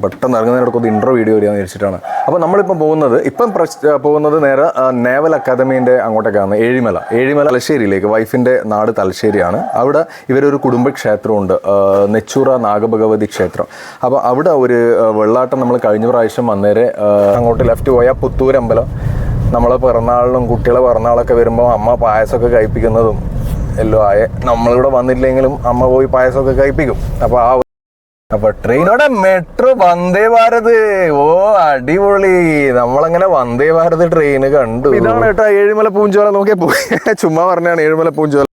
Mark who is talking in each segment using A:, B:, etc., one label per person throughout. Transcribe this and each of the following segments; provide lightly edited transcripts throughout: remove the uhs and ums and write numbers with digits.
A: പെട്ടെന്ന് ഇറങ്ങുന്നതിനൊക്കെ intro video വരികയെന്ന് വെച്ചിട്ടാണ്. അപ്പോൾ നമ്മളിപ്പം പോകുന്നത് നേരെ നേവൽ അക്കാദമീൻ്റെ അങ്ങോട്ടേക്കാണ്. ഏഴിമല തലശ്ശേരിയിലേക്ക്. വൈഫിൻ്റെ നാട് തലശ്ശേരിയാണ്. അവിടെ ഇവരൊരു കുടുംബക്ഷേത്രമുണ്ട്, നെച്ചൂറ നാഗഭഗവതി ക്ഷേത്രം. അപ്പോൾ അവിടെ ഒരു വെള്ളാട്ടം നമ്മൾ കഴിഞ്ഞ പ്രാവശ്യം വന്നേരെ അങ്ങോട്ട് ലെഫ്റ്റ് പോയാൽ പുത്തൂരമ്പലം. നമ്മളെ പിറന്നാളിനും കുട്ടികളെ പിറന്നാളൊക്കെ വരുമ്പോൾ അമ്മ പായസമൊക്കെ കഴിപ്പിക്കുന്നതും എല്ലാം ആയ. നമ്മളിവിടെ വന്നില്ലെങ്കിലും അമ്മ പോയി പായസമൊക്കെ കഴിപ്പിക്കും. അപ്പോൾ ട്രെയിനോടെ മെട്രോ വന്ദേ ഭാരത്. ഓ അടിപൊളി. നമ്മളങ്ങനെ വന്ദേ ഭാരത് ട്രെയിൻ കണ്ടു. ഇതാണ് കേട്ടോ ഏഴിമല പൂഞ്ചോല. നോക്കിയാ പോയി ചുമ്മാ പറഞ്ഞാണ് ഏഴിമല പൂഞ്ചോല.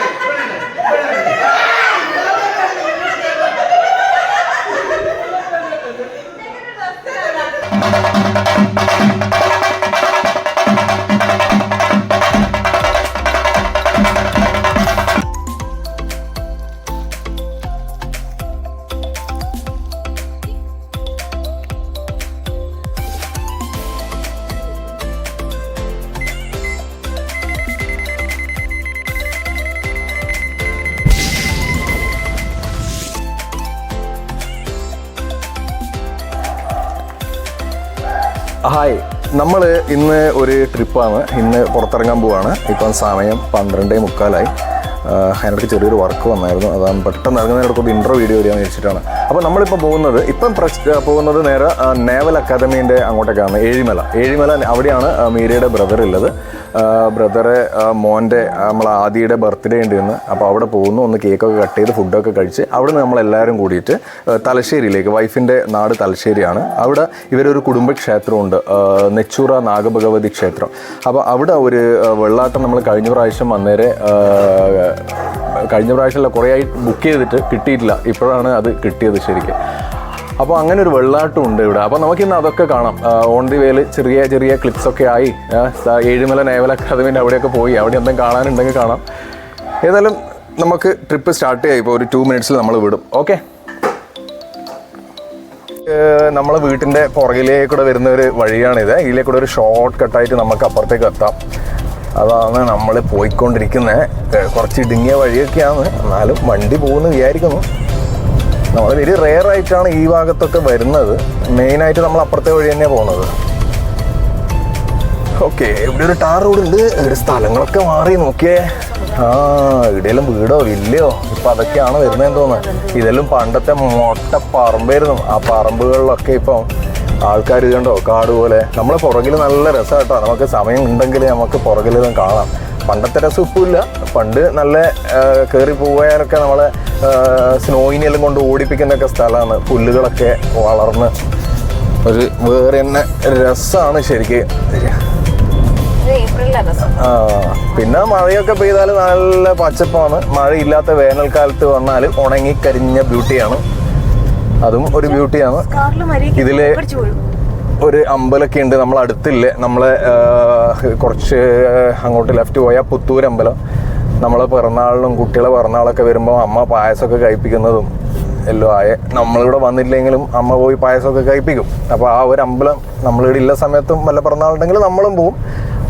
A: ഹായ്, നമ്മൾ ഇന്ന് ഒരു ട്രിപ്പാണ്. ഇന്ന് പുറത്തിറങ്ങാൻ പോവാണ്. ഇപ്പം സമയം 12:45. അതിനിടയ്ക്ക് ചെറിയൊരു വർക്ക് വന്നായിരുന്നു. അതാണ് പെട്ടെന്ന് ഇറങ്ങുന്നതിനൊക്കെ ഇൻട്രോ വീഡിയോ വരികയെന്ന് വെച്ചിട്ടാണ്. അപ്പോൾ നമ്മളിപ്പോൾ പോകുന്നത് നേരെ നേവൽ അക്കാദമീൻ്റെ അങ്ങോട്ടേക്കാണ്. ഏഴിമല അവിടെയാണ് മീരയുടെ ബ്രദർ ഉള്ളത്. ബ്രദറെ മോൻ്റെ നമ്മൾ ആദിയുടെ ബർത്ത്ഡേ ഉണ്ട് ഇന്ന്. അപ്പോൾ അവിടെ പോകുന്നു. ഒന്ന് കേക്കൊക്കെ കട്ട് ചെയ്ത് ഫുഡൊക്കെ കഴിച്ച് അവിടെ നിന്ന് നമ്മളെല്ലാവരും കൂടിയിട്ട് തലശ്ശേരിയിലേക്ക്. വൈഫിൻ്റെ നാട് തലശ്ശേരിയാണ്. അവിടെ ഇവരൊരു കുടുംബക്ഷേത്രമുണ്ട്, നെച്ചൂറ നാഗഭഗവതി ക്ഷേത്രം. അപ്പോൾ അവിടെ ഒരു വെള്ളാട്ടം നമ്മൾ കഴിഞ്ഞ പ്രാവശ്യം വന്നേരെ കുറേ ആയി ബുക്ക് ചെയ്തിട്ട് കിട്ടിയിട്ടില്ല. ഇപ്പോഴാണ് അത് കിട്ടിയത് ശരിക്കും. അപ്പോൾ അങ്ങനെ ഒരു വെള്ളാട്ടം ഉണ്ട് ഇവിടെ. അപ്പോൾ നമുക്കിന്ന് അതൊക്കെ കാണാം. ഓൺ ദി വേയിൽ ചെറിയ ക്ലിപ്സൊക്കെ ആയി. ഏഴിമല നേവൽ അക്കാദമീൻ്റെ അവിടെയൊക്കെ പോയി. അവിടെ എന്തെങ്കിലും കാണാനുണ്ടെങ്കിൽ കാണാം. ഏതായാലും നമുക്ക് ട്രിപ്പ് സ്റ്റാർട്ട് ചെയ്യാം. ഇപ്പോൾ ഒരു 2 മിനിറ്റ്സിൽ നമ്മൾ വിടും. ഓക്കെ, നമ്മളെ വീട്ടിൻ്റെ പുറകിലേക്കൂടെ വരുന്ന ഒരു വഴിയാണിത്. ഇതിലേക്കൂടെ ഒരു ഷോർട്ട് കട്ടായിട്ട് നമുക്ക് അപ്പുറത്തേക്ക് എത്താം. അതാണ് നമ്മൾ പോയിക്കൊണ്ടിരിക്കുന്നത്. കുറച്ച് ഇടുങ്ങിയ വഴിയൊക്കെയാണ്, എന്നാലും വണ്ടി പോകുന്നു വിചാരിക്കുന്നു. നമ്മൾ വെരി റെയർ ആയിട്ടാണ് ഈ ഭാഗത്തൊക്കെ വരുന്നത്. മെയിനായിട്ട് നമ്മൾ അപ്പുറത്തെ വഴി തന്നെയാണ് പോകുന്നത്. ഓക്കെ, ഇവിടെ ഒരു ടാർ റോഡ് ഉണ്ട്. ഇവിടെ സ്ഥലങ്ങളൊക്കെ മാറി നോക്കിയേ. ഇവിടെയെല്ലാം വീടോ ഇല്ലയോ ഇപ്പം അതൊക്കെയാണ് വരുന്നതെന്ന് തോന്നുന്നത്. ഇതെല്ലാം പണ്ടത്തെ മൊട്ട പറമ്പായിരുന്നു. ആ പറമ്പുകളിലൊക്കെ ഇപ്പം ആൾക്കാർ കണ്ടോ കാട് പോലെ. നമ്മളെ പുറകിൽ നല്ല രസം കേട്ടോ. നമുക്ക് സമയം ഉണ്ടെങ്കിൽ നമുക്ക് പുറകിലും കാണാം. പണ്ടത്തെ രസം ഇപ്പോൾ ഇല്ല. പണ്ട് നല്ല കയറി പോയാലൊക്കെ നമ്മളെ സ്നോയിനെല്ലാം കൊണ്ട് ഓടിപ്പിക്കുന്നൊക്കെ സ്ഥലമാണ്. പുല്ലുകളൊക്കെ വളർന്ന് ഒരു വേറെ തന്നെ രസമാണ് ശരിക്കും. പിന്നെ മഴയൊക്കെ പെയ്താൽ നല്ല പച്ചപ്പാണ്. മഴയില്ലാത്ത വേനൽക്കാലത്ത് വന്നാൽ ഉണങ്ങിക്കരിഞ്ഞ ബ്യൂട്ടിയാണ്. അതും ഒരു ബ്യൂട്ടിയാണ്. ഇതില് ഒരു അമ്പലമൊക്കെ ഉണ്ട്. നമ്മൾ അടുത്തില്ലേ, നമ്മളെ കുറച്ച് അങ്ങോട്ട് ലെഫ്റ്റ് പോയാൽ പുത്തൂരമ്പലം. നമ്മളെ പിറന്നാളിനും കുട്ടികളെ പിറന്നാളൊക്കെ വരുമ്പോൾ അമ്മ പായസമൊക്കെ കഴിപ്പിക്കുന്നതും എല്ലാം ആയ. നമ്മളിവിടെ വന്നില്ലെങ്കിലും അമ്മ പോയി പായസമൊക്കെ കഴിപ്പിക്കും. അപ്പോൾ ആ ഒരു അമ്പലം നമ്മളിവിടെ ഉള്ള സമയത്തും വല്ല പിറന്നാളുണ്ടെങ്കിൽ നമ്മളും പോവും.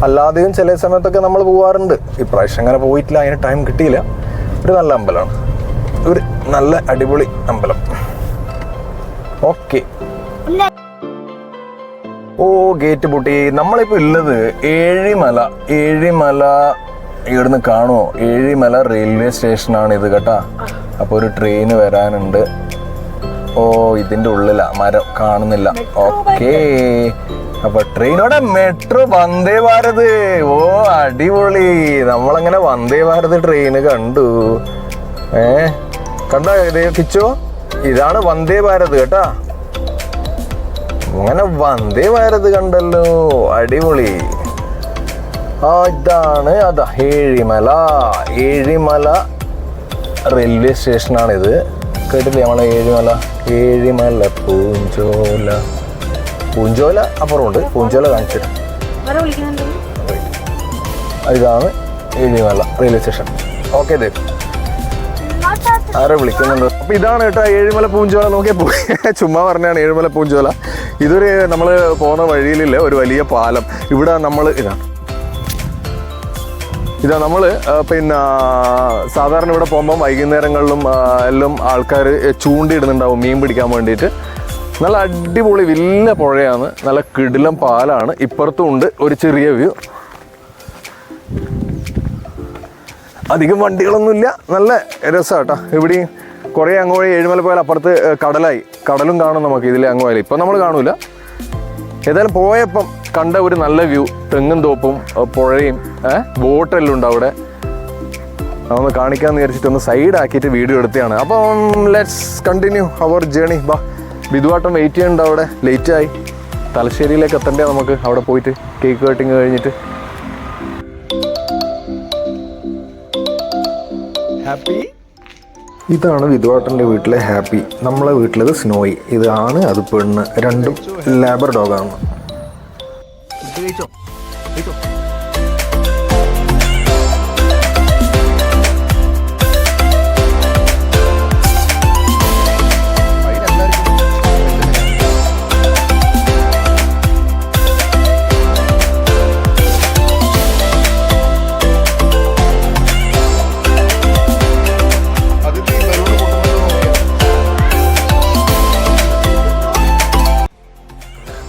A: അല്ലാതെയും ചില സമയത്തൊക്കെ നമ്മൾ പോകാറുണ്ട്. ഇപ്രാവശ്യം അങ്ങനെ പോയിട്ടില്ല, അതിന് ടൈം കിട്ടിയില്ല. ഒരു നല്ല അമ്പലമാണ്, ഒരു നല്ല അടിപൊളി അമ്പലം. ഓക്കെ, ഓ ഗേറ്റ് പൊട്ടി. നമ്മളിപ്പോൾ ഉള്ളത് ഏഴിമല ഇവിടുന്ന് കാണുമോ? ഏഴിമല റെയിൽവേ സ്റ്റേഷനാണ് ഇത് കേട്ടാ. അപ്പോൾ ഒരു ട്രെയിൻ വരാനുണ്ട്. ഓ ഇതിൻ്റെ ഉള്ളിലാ, മരം കാണുന്നില്ല. ഓക്കെ, അപ്പോൾ ട്രെയിനോടെ മെട്രോ വന്ദേ ഭാരത്. ഓ അടിപൊളി. നമ്മളങ്ങനെ വന്ദേ ഭാരത് ട്രെയിൻ കണ്ടു. കണ്ടോ ഇത് കിച്ചോ? ഇതാണ് വന്ദേ ഭാരത് കേട്ടാ. അങ്ങനെ വന്ദേ ഭാരത് കണ്ടല്ലോ, അടിപൊളി. ഇതാണ് ഏഴിമല റെയിൽവേ സ്റ്റേഷനാണിത്. കേട്ടില്ലേ നമ്മളെ ഏഴിമല പൂഞ്ചോല അപ്പുറമുണ്ട്. പൂഞ്ചോല കാണിച്ചിട്ട് ഇതാണ് ഏഴിമല റെയിൽവേ സ്റ്റേഷൻ. ഓക്കെ, ആരെ വിളിക്കുന്നുണ്ട്. അപ്പൊ ഇതാണ് കേട്ടോ ഏഴിമല പൂഞ്ചോല. നോക്കിയാൽ പോയി ചുമ്മാ പറഞ്ഞാണ് ഏഴിമല പൂഞ്ചോല. ഇതൊരു നമ്മൾ പോകുന്ന വഴിയിലില്ല ഒരു വലിയ പാലം. ഇവിടെ നമ്മൾ ഇതാ നമ്മൾ പിന്നെ സാധാരണ ഇവിടെ പോകുമ്പം വൈകുന്നേരങ്ങളിലും എല്ലാം ആൾക്കാർ ചൂണ്ടിയിടുന്നുണ്ടാവും മീൻ പിടിക്കാൻ വേണ്ടിയിട്ട്. നല്ല അടിപൊളി വലിയ പുഴയാണ്, നല്ല കിടിലം പാലാണ്. ഇപ്പുറത്തും ഉണ്ട് ഒരു ചെറിയ വ്യൂ. അധികം വണ്ടികളൊന്നുമില്ല, നല്ല രസമാട്ടോ. ഇവിടെയും കുറേ അങ്ങോട്ട് ഏഴുമല പോയാൽ അപ്പുറത്ത് കടലായി, കടലും കാണും നമുക്ക് ഇതിലെ അങ്ങ് പോയാൽ. ഇപ്പം നമ്മൾ കാണൂല. ഏതായാലും പോയപ്പം കണ്ട ഒരു നല്ല വ്യൂ, തെങ്ങും തോപ്പും പുഴയും ബോട്ടെല്ലാം ഉണ്ട് അവിടെ. അതൊന്ന് കാണിക്കാമെന്ന് വിചാരിച്ചിട്ട് ഒന്ന് സൈഡാക്കിയിട്ട് വീഡിയോ എടുത്തതാണ്. അപ്പം ലെറ്റ്സ് കണ്ടിന്യൂ അവർ ജേണി. ബാ, ബിദുവാട്ടം വെയിറ്റ് ചെയ്യുന്നുണ്ട് അവിടെ, ലേറ്റായി. തലശ്ശേരിയിലേക്ക് എത്തണ്ടേ നമുക്ക്, അവിടെ പോയിട്ട് കേക്ക് കട്ടിങ് കഴിഞ്ഞിട്ട്. ഹാപ്പി. ഇതാണ് വിധുവാട്ടൻ്റെ വീട്ടിലെ ഹാപ്പി. നമ്മളെ വീട്ടിലത് സ്നോയി. ഇത് ആണ്, അത് പെണ്ണ്, രണ്ടും ലാബർ ഡോഗാണ്.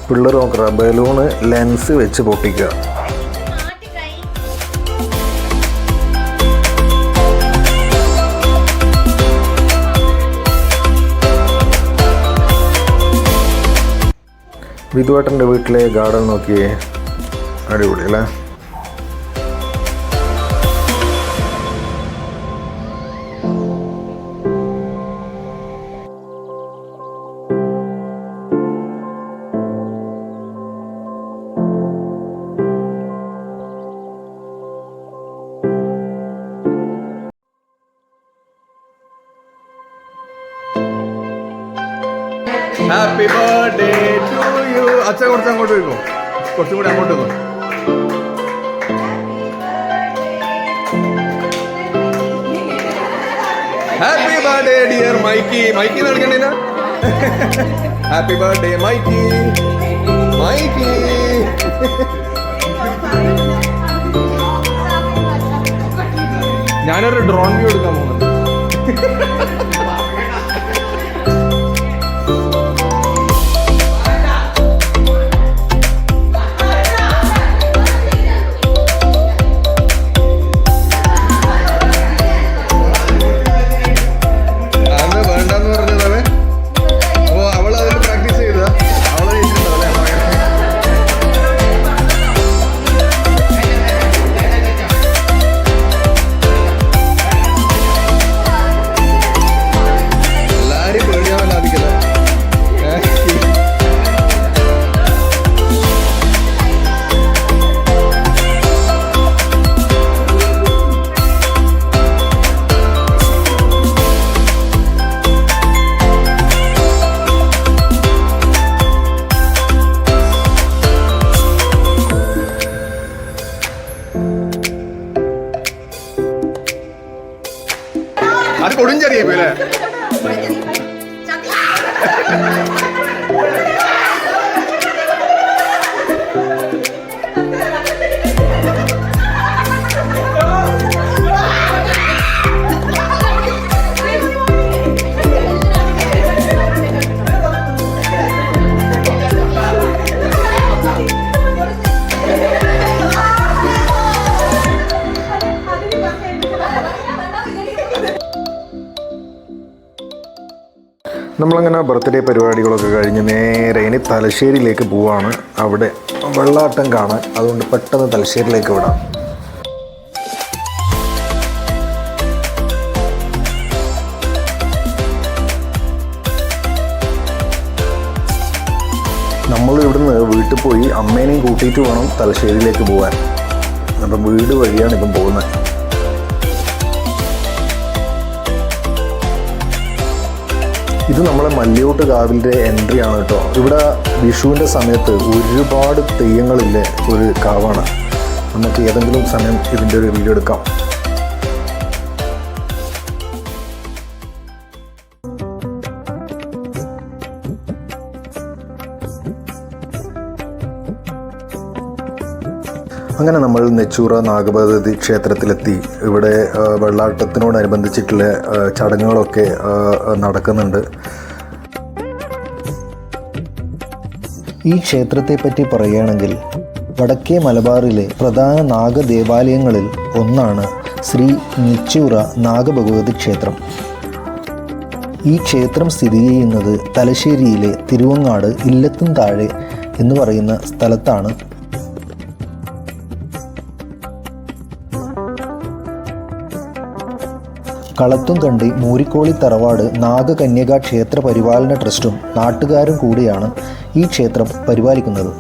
A: പിള്ളേർ നോക്കുക, ബലൂണ് ലെൻസ് വെച്ച് പൊട്ടിക്കുക. വിധുവേട്ടൻ്റെ വീട്ടിലെ ഗാർഡൻ നോക്കിയേ, അടിപൊളി അല്ലേ? Happy birthday to you. അച്ഛൻ കുറച്ച് അങ്ങോട്ട് വരുമോ? കുറച്ചും കൂടി അങ്ങോട്ട് വന്നു. Happy birthday dear Mikey. Mikey നടക്കണ്ടേന. Happy birthday Mikey. മൈക്കി. ഞാനൊരു ഡ്രോൺ വ്യൂ എടുക്കാൻ പോകുന്നുണ്ട്. അത് കൊടുഞ്ചെറിയ പോലെ നമ്മളങ്ങനെ ബർത്ത്ഡേ പരിപാടികളൊക്കെ കഴിഞ്ഞ് നേരെ ഇനി തലശ്ശേരിയിലേക്ക് പോവാണ്. അവിടെ വെള്ളാട്ടം കാണാൻ, അതുകൊണ്ട് പെട്ടെന്ന് തലശ്ശേരിയിലേക്ക് വിടാം. നമ്മൾ ഇവിടുന്ന് വീട്ടിൽ പോയി അമ്മേനെയും കൂട്ടിയിട്ട് വേണം തലശ്ശേരിയിലേക്ക് പോകാൻ. അപ്പം വീട് വഴിയാണ് ഇപ്പം പോകുന്നത്. ഇത് നമ്മളെ മല്ലിയോട്ട് കാവിൻ്റെ എൻട്രി ആണ് കേട്ടോ. ഇവിടെ വിഷുവിൻ്റെ സമയത്ത് ഒരുപാട് തെയ്യങ്ങളില്ലേ ഒരു കാവാണ്. നമുക്ക് ഏതെങ്കിലും സമയം ഇതിൻ്റെ ഒരു വീഡിയോ എടുക്കാം. അങ്ങനെ നമ്മൾ നെച്ചൂറ നാഗഭഗവതി ക്ഷേത്രത്തിലെത്തി. ഇവിടെ വെള്ളാട്ടത്തിനോടനുബന്ധിച്ചിട്ടുള്ള ചടങ്ങുകളൊക്കെ നടക്കുന്നുണ്ട്.
B: ഈ ക്ഷേത്രത്തെപ്പറ്റി പറയുകയാണെങ്കിൽ വടക്കേ മലബാറിലെ പ്രധാന നാഗദേവാലയങ്ങളിൽ ഒന്നാണ് ശ്രീ നിച്ചൂറ നാഗഭഗവതി ക്ഷേത്രം. ഈ ക്ഷേത്രം സ്ഥിതി ചെയ്യുന്നത് തലശ്ശേരിയിലെ തിരുവങ്ങാട് ഇല്ലത്തും താഴെ എന്ന് പറയുന്ന സ്ഥലത്താണ്. കളത്തുംകണ്ടി മൂരിക്കോളി തറവാട് നാഗകന്യക ക്ഷേത്ര പരിപാലന ട്രസ്റ്റും നാട്ടുകാരും കൂടിയാണ് ഈ ക്ഷേത്രം പരിപാലിക്കുന്നത്.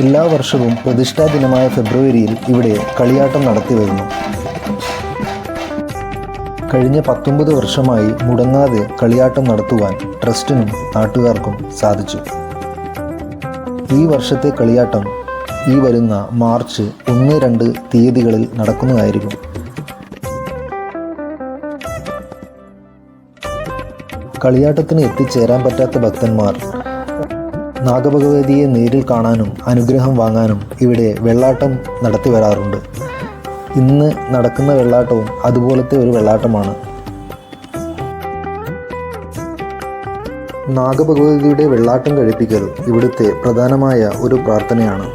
B: എല്ലാ വർഷവും പ്രതിഷ്ഠാ ദിനമായ ഫെബ്രുവരിയിൽ ഇവിടെ കളിയാട്ടം നടത്തി വരുന്നു. കഴിഞ്ഞ 19 വർഷമായി മുടങ്ങാതെ കളിയാട്ടം നടത്തുവാൻ ട്രസ്റ്റിനും നാട്ടുകാർക്കും സാധിച്ചു. ഈ വർഷത്തെ കളിയാട്ടം ഈ വരുന്ന മാർച്ച് 1-2 തീയതികളിൽ നടക്കുന്നതായിരിക്കും. കളിയാട്ടത്തിന് എത്തിച്ചേരാൻ പറ്റാത്ത ഭക്തന്മാർ നാഗഭഗവതിയെ നേരിൽ കാണാനും അനുഗ്രഹം വാങ്ങാനും ഇവിടെ വെള്ളാട്ടം നടത്തി വരാറുണ്ട്. ഇന്ന് നടക്കുന്ന വെള്ളാട്ടവും അതുപോലത്തെ ഒരു വെള്ളാട്ടമാണ്. നാഗഭഗവതിയുടെ വെള്ളാട്ടം കഴിപ്പിക്കൽ ഇവിടുത്തെ പ്രധാനമായ ഒരു പ്രാർത്ഥനയാണ്.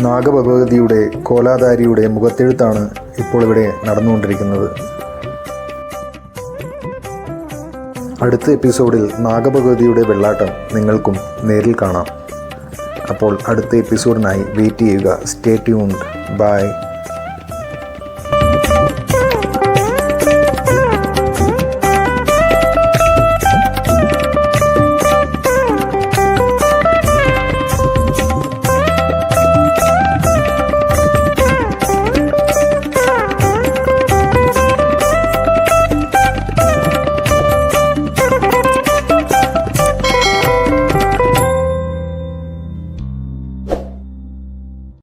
B: നാഗഭഗവതിയുടെ കോലാധാരിയുടെ മുഖത്തെഴുത്താണ് ഇപ്പോൾ ഇവിടെ നടന്നുകൊണ്ടിരിക്കുന്നത്. അടുത്ത എപ്പിസോഡിൽ നാഗഭഗവതിയുടെ വെള്ളാട്ടം നിങ്ങൾക്കും നേരിൽ കാണാം. അപ്പോൾ അടുത്ത എപ്പിസോഡിനായി വെയിറ്റ് ചെയ്യുക. Stay tuned. ബൈ.